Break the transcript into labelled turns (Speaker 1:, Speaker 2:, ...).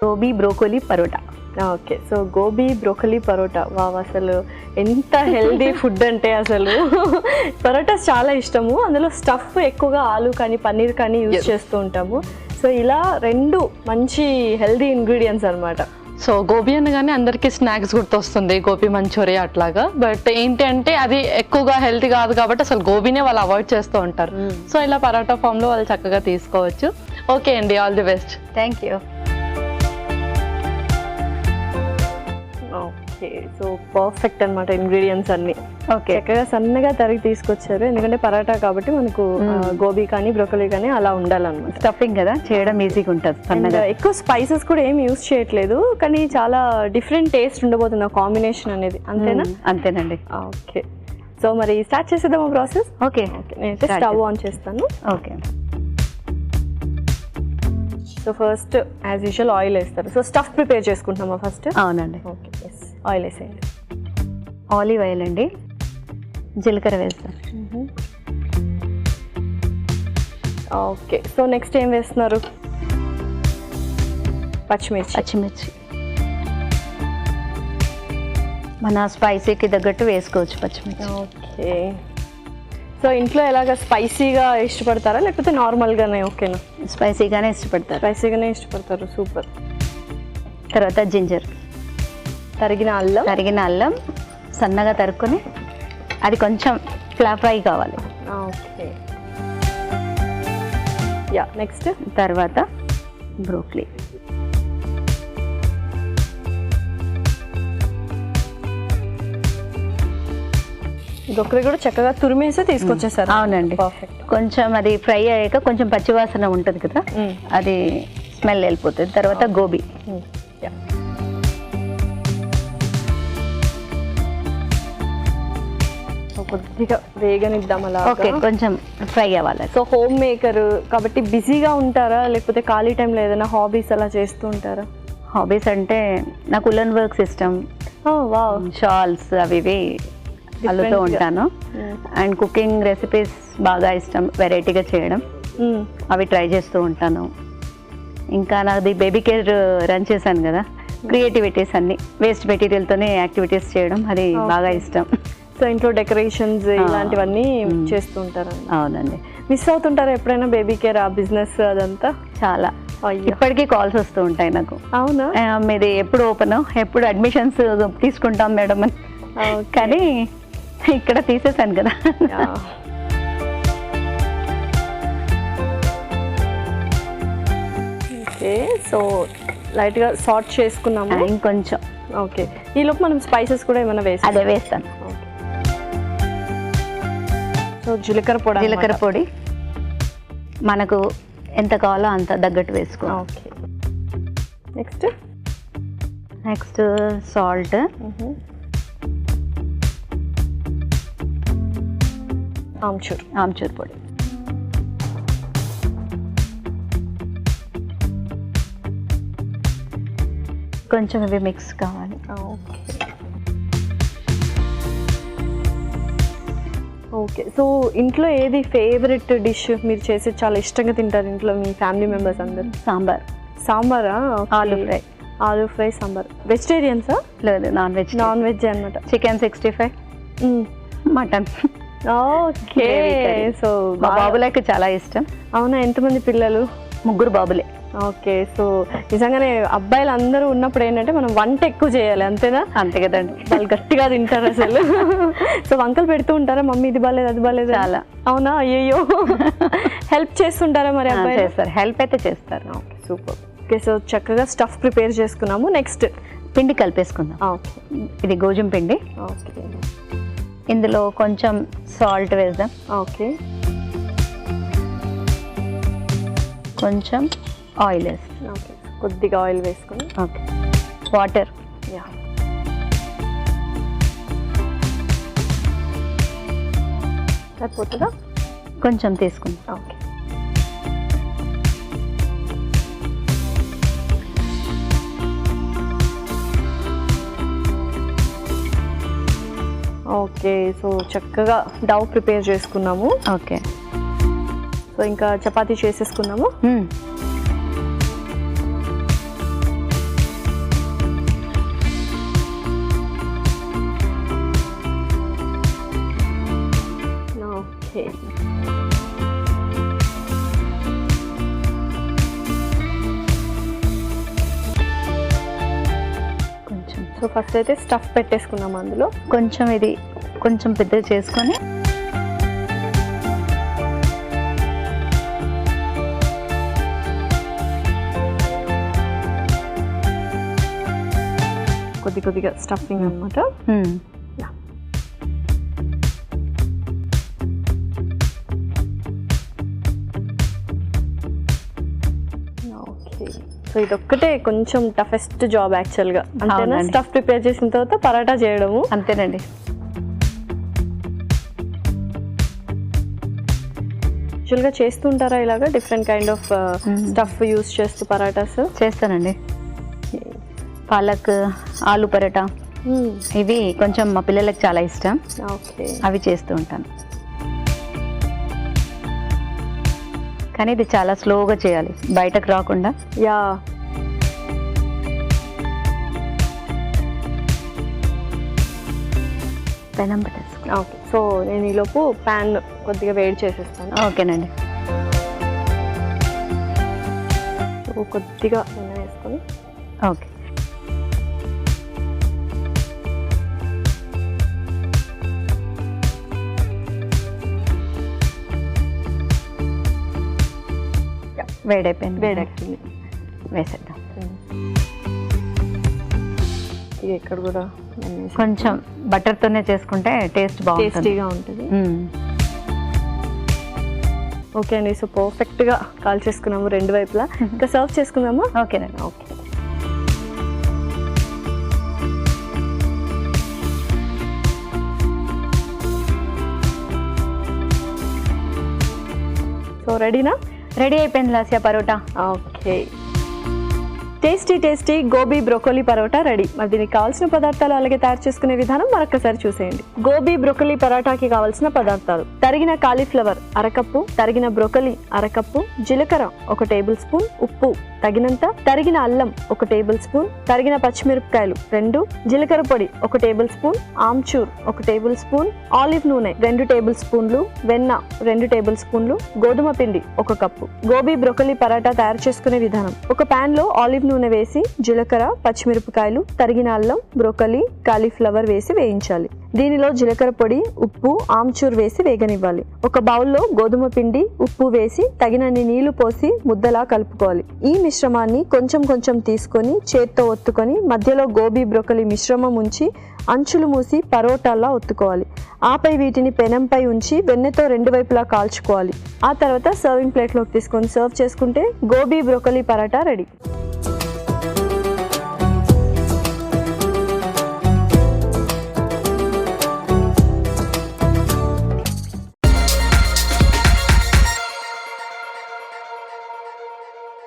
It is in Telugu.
Speaker 1: Gobi broccoli paratha.
Speaker 2: Okay, so gobi broccoli paratha, wow, అసలు ఎంత హెల్దీ ఫుడ్ అంటే అసలు పరోటాస్ చాలా ఇష్టము. అందులో స్టఫ్ ఎక్కువగా ఆలు కానీ పన్నీర్ కానీ యూజ్ చేస్తూ ఉంటాము. సో ఇలా రెండు మంచి హెల్దీ ఇంగ్రీడియంట్స్ అనమాట.
Speaker 3: సో గోబీ అనగానే అందరికీ స్నాక్స్ గుర్తొస్తుంది, గోబీ మంచూరియా అట్లాగా. బట్ ఏంటి అంటే అది ఎక్కువగా హెల్తీ కాదు కాబట్టి అసలు గోబీనే వాళ్ళు అవాయిడ్ చేస్తూ ఉంటారు. సో ఇలా పరోటా ఫామ్లో వాళ్ళు చక్కగా తీసుకోవచ్చు. ఓకే అండి, all the best.
Speaker 1: Thank you.
Speaker 2: Okay, so perfect అనమాట ఇంగ్రీడియంట్స్ అన్ని.
Speaker 1: ఓకే,
Speaker 2: చక్కగా సన్నగా తరిగి తీసుకొచ్చారు, ఎందుకంటే పరాటా కాబట్టి మనకు గోబీ కానీ బ్రోకలీ కానీ అలా ఉండాలన్నమాట.
Speaker 1: స్టఫింగ్ కదా, చేయడం ఈజీగా ఉంటుంది. సన్నగా
Speaker 2: ఎక్కువ స్పైసెస్ కూడా ఏం యూజ్ చేయట్లేదు, కానీ చాలా డిఫరెంట్ టేస్ట్ ఉండబోతుంది ఆ కాంబినేషన్ అనేది. అంతేనా?
Speaker 1: అంతేనండి.
Speaker 2: ఓకే, సో మరి స్టార్ట్ చేసేద్దామా ప్రాసెస్?
Speaker 1: ఓకే,
Speaker 2: నేనైతే స్టవ్ ఆన్ చేస్తాను.
Speaker 1: Okay,
Speaker 2: so first as usual oil వేస్తారు. సో స్టఫ్ ప్రిపేర్ చేసుకుంటున్నామా ఫస్ట్?
Speaker 1: అవునండి.
Speaker 2: ఓకే, ఎస్, ఆయిల్ వేసేయండి.
Speaker 1: ఆలివ్ ఆయిల్ అండి, జీలకర్ర వేస్తాం.
Speaker 2: ఓకే, సో నెక్స్ట్ ఏం వేస్తున్నారు?
Speaker 1: పచ్చిమిర్చి మన స్పైసీకి తగ్గట్టు వేసుకోవచ్చు పచ్చిమిర్చి.
Speaker 2: ఓకే, సో ఇంట్లో ఎలాగ స్పైసీగా ఇష్టపడతారా లేకపోతే నార్మల్గానే? ఓకేనా,
Speaker 1: స్పైసీగానే ఇష్టపడతారు.
Speaker 2: సూపర్.
Speaker 1: తర్వాత జింజర్,
Speaker 2: తరిగిన
Speaker 1: అల్లం సన్నగా తరుక్కొని అది కొంచెం ఫ్రై కావాలి.
Speaker 2: ఓకే, యా, నెక్స్ట్
Speaker 1: తర్వాత బ్రోకలీ.
Speaker 2: బ్రోకలీ కూడా చక్కగా తురిమేసి తీసుకొచ్చేసారు.
Speaker 1: అవునండి,
Speaker 2: పర్ఫెక్ట్.
Speaker 1: కొంచెం అది ఫ్రై అయ్యాక కొంచెం పచ్చివాసన ఉంటుంది కదా, అది స్మెల్ వెళ్ళిపోతుంది. తర్వాత గోబీ.
Speaker 2: కొద్దిగా వేగనిద్దాం అలా.
Speaker 1: ఓకే, కొంచెం ఫ్రై అవ్వాలి.
Speaker 2: సో హోమ్ మేకర్ కాబట్టి బిజీగా ఉంటారా లేకపోతే ఖాళీ టైంలో ఏదైనా హాబీస్ అలా చేస్తూ ఉంటారా?
Speaker 1: హాబీస్ అంటే నాకు ఉలన్ వర్క్స్ ఇష్టం, షాల్స్ అవి ఇవి అల్లుతూ ఉంటాను. అండ్ కుకింగ్ రెసిపీస్ బాగా ఇష్టం, వెరైటీగా చేయడం, అవి ట్రై చేస్తూ ఉంటాను. ఇంకా నాది బేబీ కేర్ రన్ చేశాను కదా, క్రియేటివిటీస్ అన్ని వేస్ట్ మెటీరియల్తోనే యాక్టివిటీస్ చేయడం అది బాగా ఇష్టం.
Speaker 2: సో ఇంట్లో డెకరేషన్స్ ఇలాంటివన్నీ చేస్తూ ఉంటారు?
Speaker 1: అవునండి.
Speaker 2: మిస్ అవుతుంటారా ఎప్పుడైనా బేబీ కేర్, ఆ బిజినెస్ అదంతా?
Speaker 1: చాలా, ఇప్పటికీ కాల్స్ వస్తూ ఉంటాయి నాకు.
Speaker 2: అవునా?
Speaker 1: మీది ఎప్పుడు ఓపెన్, ఎప్పుడు అడ్మిషన్స్ తీసుకుంటాం మేడం అని. కానీ ఇక్కడ తీసేసాను కదా.
Speaker 2: ఓకే, సో లైట్గా సార్ట్ చేసుకున్నాము
Speaker 1: ఇంకొంచెం.
Speaker 2: ఓకే, ఈలోపు మనం స్పైసెస్ కూడా ఏమైనా
Speaker 1: అదే వేస్తాను.
Speaker 2: సో జీలకర్ర
Speaker 1: పొడి మనకు ఎంత కావాలో అంత తగ్గట్టు వేసుకో.
Speaker 2: ఓకే,
Speaker 1: నెక్స్ట్ సాల్ట్, ఆమ్చూర్ పొడి, కొంచెం ఇవి మిక్స్ కావాలి.
Speaker 2: ఓకే, సో ఇంట్లో ఏది ఫేవరెట్ డిష్ మీరు చేసి చాలా ఇష్టంగా తింటారు ఇంట్లో మీ ఫ్యామిలీ మెంబర్స్ అందరు? సాంబారా? ఆలూ ఫ్రై సాంబార్. వెజిటేరియన్సా?
Speaker 1: లేదు, నాన్ వెజ్
Speaker 2: అనమాట.
Speaker 1: Chicken 65, mutton.
Speaker 2: ఓకే, సో
Speaker 1: బాబులకు చాలా ఇష్టం.
Speaker 2: అవునా? ఎంతమంది పిల్లలు?
Speaker 1: 3 బాబులే.
Speaker 2: ఓకే, సో నిజంగానే అబ్బాయిలు అందరూ ఉన్నప్పుడు ఏంటంటే మనం వంట ఎక్కువ చేయాలి, అంతేనా?
Speaker 1: అంతే కదండి,
Speaker 2: వాళ్ళు గట్టిగా తింటారు అసలు. సో వంకలు పెడుతూ ఉంటారా, మమ్మీ ఇది బాలేదు అది బాలేదు?
Speaker 1: చాలా.
Speaker 2: అవునా? అయ్యో, హెల్ప్ చేస్తుంటారా మరి అబ్బాయి?
Speaker 1: చేస్తారు, హెల్ప్ అయితే చేస్తారు.
Speaker 2: Okay, super. ఓకే, సో చక్కగా స్టఫ్ ప్రిపేర్ చేసుకున్నాము. నెక్స్ట్
Speaker 1: పిండి కలిపేసుకుందాం.
Speaker 2: ఓకే,
Speaker 1: ఇది గోధుమ పిండి.
Speaker 2: ఓకే,
Speaker 1: ఇందులో కొంచెం సాల్ట్ వేద్దాం.
Speaker 2: ఓకే,
Speaker 1: కొంచెం ఆయిల్ వేస్తాం.
Speaker 2: ఓకే, కొద్దిగా ఆయిల్ వేసుకొని.
Speaker 1: Okay, water.
Speaker 2: సరిపోతుందా?
Speaker 1: కొంచెం తీసుకుందాం.
Speaker 2: ఓకే, ఓకే, సో చక్కగా డౌ ప్రిపేర్ చేసుకున్నాము.
Speaker 1: ఓకే,
Speaker 2: సో ఇంకా చపాతీ చేసేసుకున్నాము. ఫస్ట్ అయితే స్టఫ్ పెట్టేసుకున్నాం అందులో.
Speaker 1: కొంచెం ఇది కొంచెం పెద్దగా చేసుకొని
Speaker 2: కొద్ది కొద్దిగా స్టఫింగ్ అనమాట. ఓకే, సో ఇదొక్కటే కొంచెం టఫెస్ట్ జాబ్ యాక్చువల్గా, అంతేనా? స్టఫ్ ప్రిపేర్ చేసిన తర్వాత పరాటా చేయడము.
Speaker 1: అంతేనండి.
Speaker 2: యాక్చువల్గా చేస్తుంటారా ఇలాగా different kind of stuff use చేస్తూ పరాటాస్?
Speaker 1: చేస్తానండి. పాలక్, ఆలు పరోటా ఇవి కొంచెం మా పిల్లలకు చాలా ఇష్టం.
Speaker 2: ఓకే,
Speaker 1: అవి చేస్తూ ఉంటాను. కానీ ఇది చాలా స్లోగా చేయాలి, బయటకు రాకుండా.
Speaker 2: యా,
Speaker 1: పెనం పెట్టేసుకో.
Speaker 2: ఓకే, సో నేను ఈలోపు ప్యాన్ కొద్దిగా వేడి చేసేస్తాను.
Speaker 1: ఓకేనండి.
Speaker 2: సో కొద్దిగా నూనె వేసుకొని.
Speaker 1: ఓకే, వేడైపోయింది.
Speaker 2: వేడెక్కింది,
Speaker 1: వేసేద్దాం.
Speaker 2: ఇది ఇక్కడ కూడా
Speaker 1: కొంచెం బటర్తోనే చేసుకుంటే టేస్ట్ బాగుంటుంది,
Speaker 2: టేస్టీగా ఉంటుంది. ఓకే అండి, సో పర్ఫెక్ట్గా కాల్ చేసుకున్నాము రెండు వైపులా. ఇంకా సర్వ్ చేసుకుందామా?
Speaker 1: ఓకేనండి.
Speaker 2: ఓకే, సో రెడీనా?
Speaker 1: రెడీ అయిపోయింది Lasya paratha.
Speaker 2: Okay, tasty tasty gobi broccoli paratha ready. మరి దీనికి కావాల్సిన పదార్థాలు అలాగే తయారు చేసుకునే విధానం మరొకసారి చూసేయండి. గోబీ బ్రోకోలీ పరోటాకి కావాల్సిన పదార్థాలు: తరిగిన కాలీఫ్లవర్ అరకప్పు, తరిగిన బ్రోకోలీ అరకప్పు, జీలకర్ర 1 టేబుల్ స్పూన్, ఉప్పు తగినంత, తరిగిన అల్లం 1 టేబుల్ స్పూన్, తరిగిన పచ్చిమిరపకాయలు 2, జీలకర్ర పొడి 1 table spoon, amchur 1 table spoon, olive నూనె 2 టేబుల్ స్పూన్లు, వెన్న 2 టేబుల్ స్పూన్లు, గోధుమ పిండి 1 కప్పు. గోబీ బ్రోకోలీ పరాటా తయారు చేసుకునే విధానం: ఒక పాన్ లో ఆలివ్ నూనె వేసి జీలకర్ర, పచ్చిమిరపకాయలు, తరిగిన అల్లం, బ్రోకలీ, కాలీఫ్లవర్ వేసి వేయించాలి. దీనిలో జీలకర్ర పొడి, ఉప్పు, ఆమ్చూర్ వేసి వేగనివ్వాలి. ఒక బౌల్లో గోధుమ పిండి, ఉప్పు వేసి తగినన్ని నీళ్లు పోసి ముద్దలా కలుపుకోవాలి. ఈ మిశ్రమాన్ని కొంచెం కొంచెం తీసుకొని చేత్తో ఒత్తుకొని మధ్యలో గోబీ బ్రోకలీ మిశ్రమం ఉంచి అంచులు మూసి పరోటాల్లా ఒత్తుకోవాలి. ఆపై వీటిని పెనంపై ఉంచి వెన్నెతో 2 వైపులా కాల్చుకోవాలి. ఆ తర్వాత సర్వింగ్ ప్లేట్లోకి తీసుకొని సర్వ్ చేసుకుంటే గోబీ బ్రోకలీ పరాటా రెడీ.